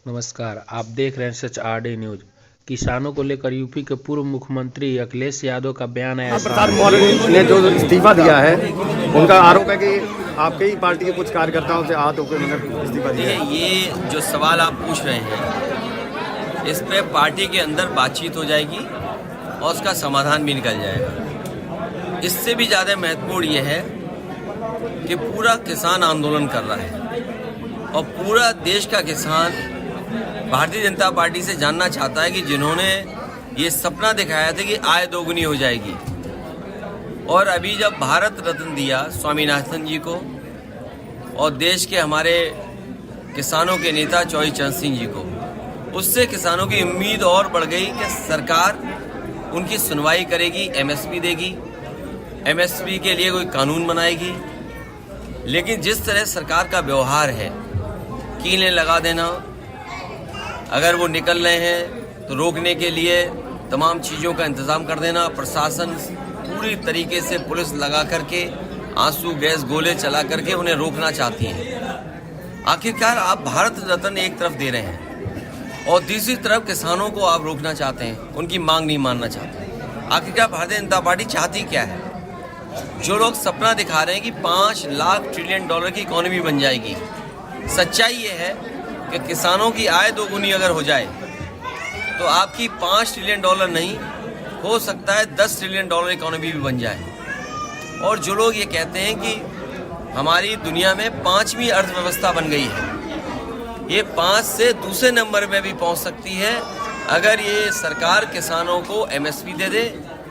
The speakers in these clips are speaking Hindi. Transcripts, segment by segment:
नमस्कार, आप देख रहे हैं सच आरडी न्यूज। किसानों को लेकर यूपी के पूर्व मुख्यमंत्री अखिलेश यादव का बयान है। प्रसाद मौर्य ने जो इस्तीफा दिया है, उनका आरोप है कि आपके ही पार्टी के कुछ कार्यकर्ताओं से आहत होकर उन्होंने इस्तीफा दिया है। ये जो सवाल आप पूछ रहे हैं, इस पे पार्टी के अंदर बातचीत हो जाएगी और उसका समाधान भी निकल जाएगा। इससे भी ज़्यादा महत्वपूर्ण ये है कि पूरा किसान आंदोलन कर रहा है और पूरा देश का किसान भारतीय जनता पार्टी से जानना चाहता है कि जिन्होंने ये सपना दिखाया था कि आय दोगुनी हो जाएगी, और अभी जब भारत रत्न दिया स्वामीनाथन जी को और देश के हमारे किसानों के नेता चौधरी चरण सिंह जी को, उससे किसानों की उम्मीद और बढ़ गई कि सरकार उनकी सुनवाई करेगी, एमएसपी देगी, एमएसपी के लिए कोई कानून बनाएगी। लेकिन जिस तरह सरकार का व्यवहार है, कीलें लगा देना, अगर वो निकल रहे हैं तो रोकने के लिए तमाम चीज़ों का इंतज़ाम कर देना, प्रशासन पूरी तरीके से पुलिस लगा करके आंसू गैस गोले चला करके उन्हें रोकना चाहती हैं। आखिरकार आप भारत रत्न एक तरफ दे रहे हैं और दूसरी तरफ किसानों को आप रोकना चाहते हैं, उनकी मांग नहीं मानना चाहते। आखिरकार भारतीय जनता पार्टी चाहती क्या है? जो लोग सपना दिखा रहे हैं कि 5 लाख ट्रिलियन डॉलर की इकोनॉमी बन जाएगी, सच्चाई ये है कि किसानों की आय दोगुनी अगर हो जाए तो आपकी 5 ट्रिलियन डॉलर नहीं, हो सकता है 10 ट्रिलियन डॉलर इकोनॉमी भी बन जाए। और जो लोग ये कहते हैं कि हमारी दुनिया में 5वीं अर्थव्यवस्था बन गई है, ये 5 से दूसरे नंबर में भी पहुंच सकती है अगर ये सरकार किसानों को एमएसपी दे दे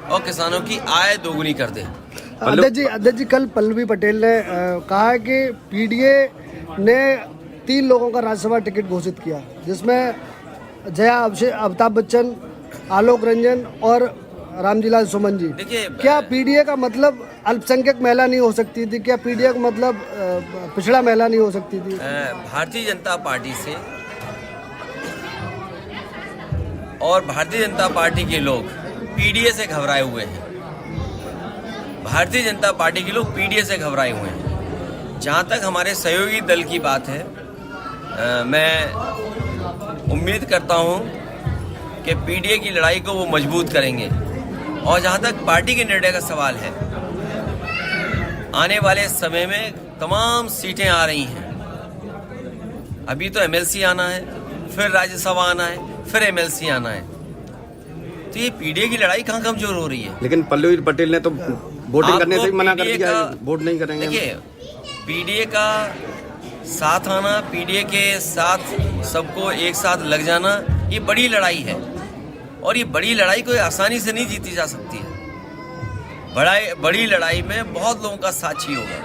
और किसानों की आय दोगुनी कर दे। अध्यक्ष जी कल पल्लवी पटेल ने कहा है कि पीडीए ने 3 लोगों का राज्यसभा टिकट घोषित किया, जिसमें जया अमिताभ बच्चन, आलोक रंजन और रामजीलाल सुमन जी। देखिए, क्या पीडीए का मतलब अल्पसंख्यक महिला नहीं हो सकती थी? क्या पीडीए का मतलब पिछड़ा महिला नहीं हो सकती थी? भारतीय जनता पार्टी से और भारतीय जनता पार्टी के लोग पीडीए से घबराए हुए हैं। भारतीय जनता पार्टी के लोग पीडीए से घबराए हुए हैं। जहाँ तक हमारे सहयोगी दल की बात है, मैं उम्मीद करता हूँ कि पीडीए की लड़ाई को वो मजबूत करेंगे। और जहाँ तक पार्टी के निर्णय का सवाल है, आने वाले समय में तमाम सीटें आ रही हैं। अभी तो एमएलसी आना है, फिर राज्यसभा आना है, फिर एमएलसी आना है, तो ये पीडीए की लड़ाई कहाँ कमजोर हो रही है? लेकिन पल्लवी पटेल ने तो वोटिंग करने से ही मना कर दिया, वोट नहीं करेंगे। देखिए, पीडीए का साथ आना, पीडीए के साथ सबको एक साथ लग जाना, ये बड़ी लड़ाई है और ये बड़ी लड़ाई कोई आसानी से नहीं जीती जा सकती है। बड़ी लड़ाई में बहुत लोगों का साथ चाहिए होगा।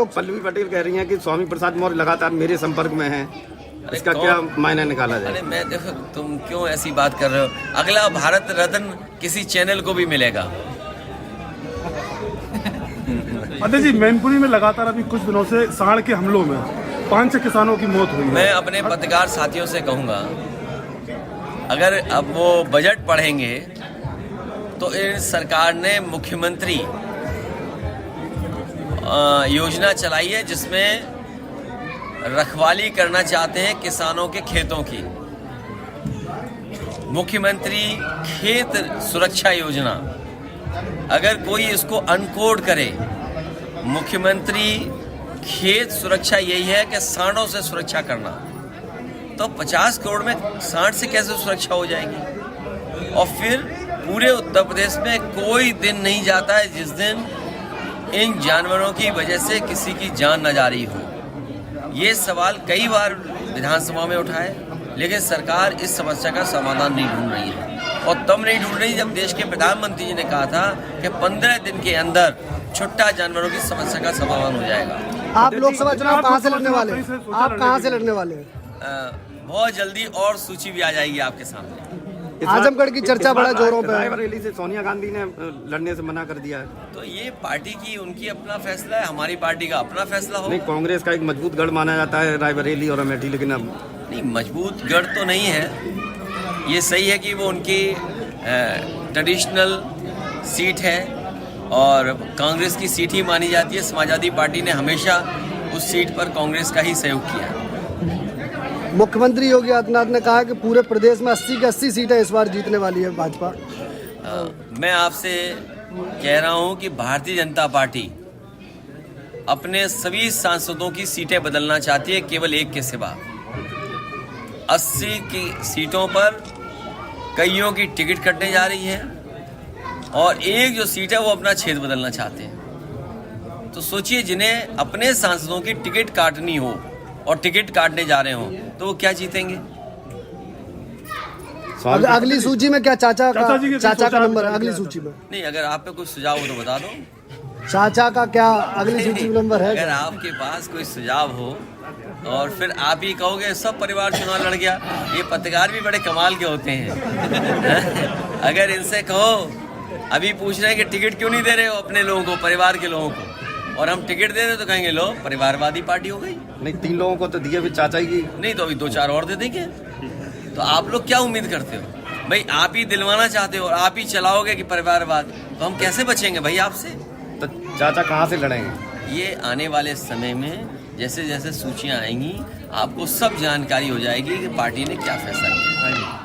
पल्लवी पटेल कह रही हैं कि स्वामी प्रसाद मौर्य लगातार मेरे संपर्क में हैं, इसका क्या मायने निकाला जाए? अरे मैं देखो, तुम क्यों ऐसी बात कर रहे हो? अगला भारत रत्न किसी चैनल को भी मिलेगा। अध्यक्ष जी, मैनपुरी में लगातार अभी कुछ दिनों से सांड के हमलों में 5 किसानों की मौत हुई है। मैं अपने पत्रकार साथियों से कहूँगा, अगर अब वो बजट पढ़ेंगे तो इन सरकार ने मुख्यमंत्री योजना चलाई है जिसमें रखवाली करना चाहते हैं किसानों के खेतों की। मुख्यमंत्री खेत सुरक्षा योजना, अगर कोई इसको अनकोड करे, मुख्यमंत्री खेत सुरक्षा यही है कि सांडों से सुरक्षा करना, तो 50 करोड़ में सांड से कैसे सुरक्षा हो जाएगी? और फिर पूरे उत्तर प्रदेश में कोई दिन नहीं जाता है जिस दिन इन जानवरों की वजह से किसी की जान न जा रही हो। ये सवाल कई बार विधानसभा में उठाए, लेकिन सरकार इस समस्या का समाधान नहीं ढूंढ रही है। और तब नहीं ढूंढ रही जब देश के प्रधानमंत्री जी ने कहा था कि 15 दिन के अंदर छुट्टा जानवरों की समस्या का समाधान हो जाएगा। आप लोकसभा चुनाव कहाँ से लड़ने वाले हैं? आप कहाँ से लड़ने वाले हैं? बहुत जल्दी और सूची भी आ जाएगी आपके सामने। आजमगढ़ की चर्चा बड़ा जोरों पे है। रायबरेली से सोनिया गांधी ने लड़ने से मना कर दिया है। तो ये पार्टी की उनकी अपना फैसला है, हमारी पार्टी का अपना फैसला हो। नहीं, कांग्रेस का एक मजबूत गढ़ माना जाता है रायबरेली और अमेठी, लेकिन अब नहीं, मजबूत गढ़ तो नहीं है। ये सही है कि वो उनकी ट्रेडिशनल सीट है और कांग्रेस की सीट ही मानी जाती है। समाजवादी पार्टी ने हमेशा उस सीट पर कांग्रेस का ही सहयोग किया। मुख्यमंत्री योगी आदित्यनाथ ने कहा कि पूरे प्रदेश में 80 की 80 सीटें इस बार जीतने वाली है भाजपा। मैं आपसे कह रहा हूं कि भारतीय जनता पार्टी अपने सभी सांसदों की सीटें बदलना चाहती है, केवल एक के सिवा। 80 की सीटों पर कईयों की टिकट कटने जा रही है और एक जो सीट है वो अपना क्षेत्र बदलना चाहते हैं। तो सोचिए, जिन्हें अपने सांसदों की टिकट काटनी हो और टिकट काटने जा रहे हो तो वो क्या जीतेंगे? अगली सूची में क्या चाचा का नंबर है? अगली सूची में नहीं, अगर आप पे कोई सुझाव हो तो बता दो। चाचा का क्या अगली सूची में नंबर है? अगर आपके पास कोई सुझाव हो और फिर आप ही कहोगे सब परिवार चुनाव लड़ गया, ये पत्रकार भी बड़े कमाल के होते हैं। अगर इनसे कहो, अभी पूछ रहे हैं कि टिकट क्यों नहीं दे रहे हो अपने लोगों को, परिवार के लोगों को, और हम टिकट दे रहे तो कहेंगे लो परिवारवादी पार्टी हो गई। नहीं, 3 लोगों को तो दिए भी चाचा की। नहीं तो अभी 2-4 और दे देंगे। तो आप लोग क्या उम्मीद करते हो भाई? आप ही दिलवाना चाहते हो और आप ही चलाओगे कि परिवारवाद, तो हम कैसे बचेंगे भाई आपसे? तो चाचा कहाँ से लड़ेंगे? ये आने वाले समय में जैसे जैसे सूचियां आएंगी आपको सब जानकारी हो जाएगी कि पार्टी ने क्या फैसला किया।